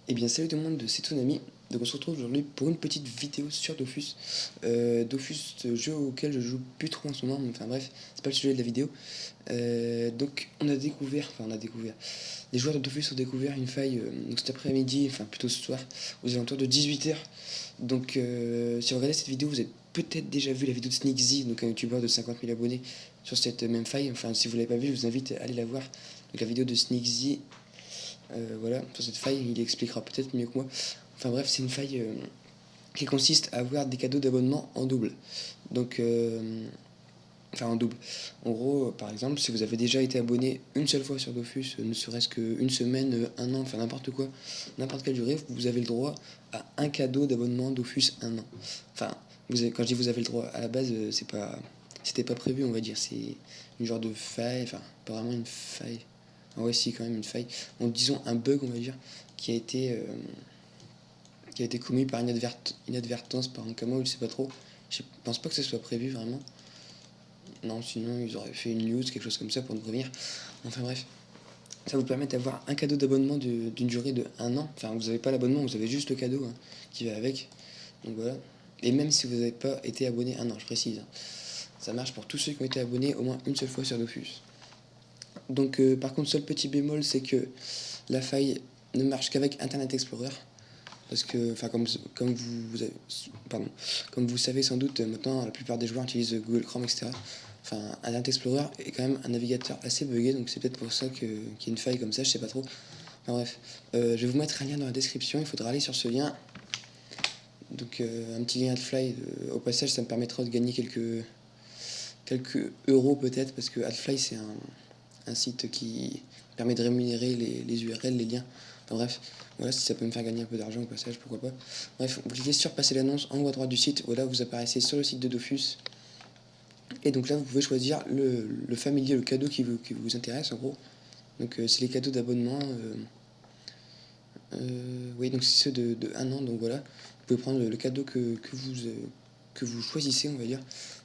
Eh bien salut tout le monde, c'est Tonami. Donc on se retrouve aujourd'hui pour une petite vidéo sur Dofus. Dofus, jeu auquel je joue plus trop en ce moment, mais enfin bref, c'est pas le sujet de la vidéo. Donc on a découvert, les joueurs de Dofus ont découvert une faille donc cet après-midi, enfin plutôt ce soir, aux alentours de 18h. Donc si vous regardez cette vidéo, vous avez peut-être déjà vu la vidéo de SneakZ, donc un youtubeur de 50 000 abonnés, sur cette même faille. Enfin si vous l'avez pas vu, je vous invite à aller la voir. Donc la vidéo de SneakZ. Voilà, sur cette faille, il expliquera peut-être mieux que moi. Enfin bref, c'est une faille qui consiste à avoir des cadeaux d'abonnement en double. Donc, enfin en double. En gros, par exemple, si vous avez déjà été abonné une seule fois sur Dofus, ne serait-ce qu'une semaine, un an, enfin n'importe quoi, n'importe quelle durée, vous avez le droit à un cadeau d'abonnement Dofus un an. Enfin, quand je dis vous avez le droit, à la base, c'était pas prévu, on va dire. C'est une genre de faille, enfin, pas vraiment une faille. Ah ouais, si, quand même une faille. Donc, disons un bug, on va dire, qui a été commis par inadvertance, par un camo, je sais pas trop. Je pense pas que ce soit prévu vraiment. Non, sinon ils auraient fait une news, quelque chose comme ça pour nous prévenir. Enfin bref, ça vous permet d'avoir un cadeau d'abonnement d'une durée de un an. Enfin, vous n'avez pas l'abonnement, vous avez juste le cadeau qui va avec. Donc voilà. Et même si vous n'avez pas été abonné un an, je précise. Ça marche pour tous ceux qui ont été abonnés au moins une seule fois sur Dofus. Donc par contre, seul petit bémol, c'est que la faille ne marche qu'avec Internet Explorer. Parce que, enfin, comme vous savez sans doute, maintenant la plupart des joueurs utilisent Google Chrome, etc. Enfin, Internet Explorer est quand même un navigateur assez buggé, donc c'est peut-être pour ça qu'il y a une faille comme ça, je sais pas trop. Enfin bref, je vais vous mettre un lien dans la description, il faudra aller sur ce lien. Donc un petit lien AdFly, au passage ça me permettra de gagner quelques euros peut-être, parce que AdFly c'est un site qui permet de rémunérer les URL, les liens. Enfin bref, voilà, si ça peut me faire gagner un peu d'argent au passage, pourquoi pas. Bref, vous cliquez sur passer l'annonce en haut à droite du site, voilà, vous apparaissez sur le site de Dofus. Et donc là, vous pouvez choisir le familier, le cadeau qui vous intéresse en gros. Donc c'est les cadeaux d'abonnement. Oui, donc c'est ceux de 1 an, donc voilà. Vous pouvez prendre le cadeau que vous choisissez, on va dire.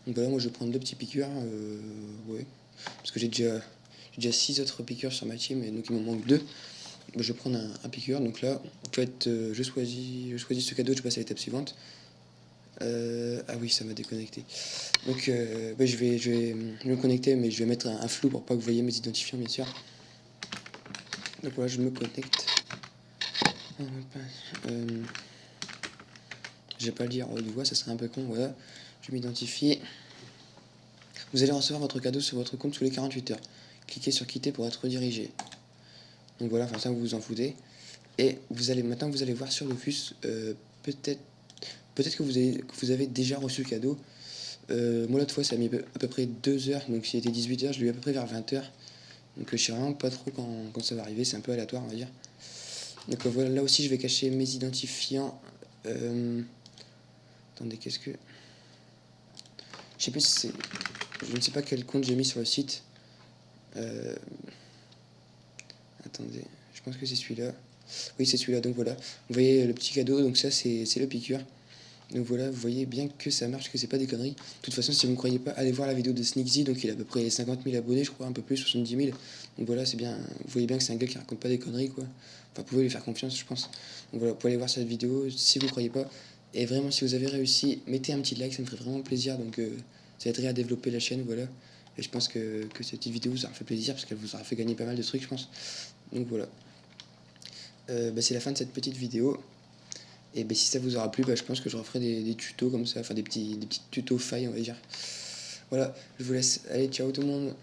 Donc voilà, moi je vais prendre 2 petits piqûres, ouais. Parce que j'ai déjà 6 autres piqûres sur ma team, et donc il m'en manque 2. Je vais prendre un piqûre, donc là, en fait, je choisis ce cadeau, je passe à l'étape suivante. Ah oui, ça m'a déconnecté. Donc je vais me connecter, mais je vais mettre un flou pour pas que vous voyez mes identifiants, bien sûr. Donc voilà, je me connecte. Je vais pas le dire de voix, ça serait un peu con, voilà. Je m'identifie. Vous allez recevoir votre cadeau sur votre compte sous les 48 heures. Cliquez sur quitter pour être redirigé. Donc voilà, enfin ça vous vous en foutez. Et maintenant vous allez voir sur Dofus, peut-être que vous avez déjà reçu le cadeau. Moi l'autre fois ça a mis à peu près 2 heures, donc s'il était 18 heures, je l'ai eu à peu près vers 20 heures. Donc je sais vraiment pas trop quand ça va arriver, c'est un peu aléatoire on va dire. Donc voilà, là aussi je vais cacher mes identifiants. Attendez, qu'est-ce que... Je sais plus si c'est... Je ne sais pas quel compte j'ai mis sur le site. Attendez, je pense que c'est celui-là. Oui, c'est celui-là, donc voilà. Vous voyez le petit cadeau, donc ça c'est le piqûre. Donc voilà, vous voyez bien que ça marche, que c'est pas des conneries. De toute façon, si vous ne croyez pas, allez voir la vidéo de SneakZ, donc il a à peu près 50 000 abonnés, je crois, un peu plus, 70 000. Donc voilà, c'est bien, vous voyez bien que c'est un gars qui raconte pas des conneries, quoi. Enfin, vous pouvez lui faire confiance, je pense. Donc voilà, vous pouvez aller voir cette vidéo si vous ne croyez pas. Et vraiment, si vous avez réussi, mettez un petit like, ça me ferait vraiment plaisir. Donc ça aiderait à développer la chaîne, voilà. Et je pense que cette petite vidéo vous aura fait plaisir, parce qu'elle vous aura fait gagner pas mal de trucs, je pense. Donc voilà. C'est la fin de cette petite vidéo. Et si ça vous aura plu, je pense que je referai des tutos comme ça, enfin des petits tutos failles, on va dire. Voilà, je vous laisse. Allez, ciao tout le monde.